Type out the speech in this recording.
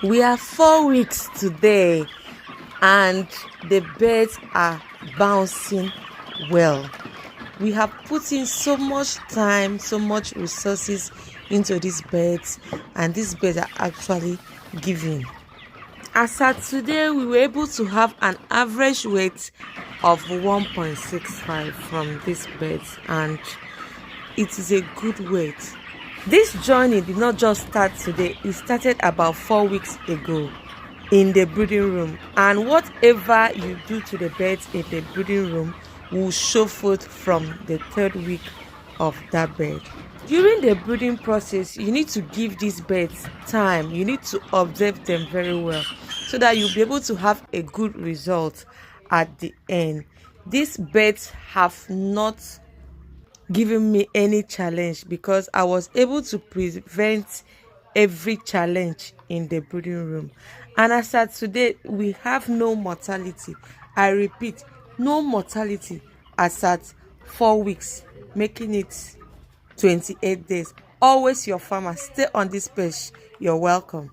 We are 4 weeks today and the birds are bouncing well. We have put in so much time, so much resources into these birds, and these birds are actually giving. As at today, we were able to have an average weight of 1.65 from these birds, and it is a good weight. This journey did not just start today, it started about 4 weeks ago in the breeding room, and whatever you do to the birds in the breeding room will show forth from the 3rd week of that bird. During the breeding process, you need to give these birds time. You need to observe them very well so that you'll be able to have a good result at the end. These birds have not giving me any challenge because I was able to prevent every challenge in the breeding room. And as at today, we have no mortality. I repeat, no mortality as at 4 weeks, making it 28 days. Always your farmer. Stay on this page. You're welcome.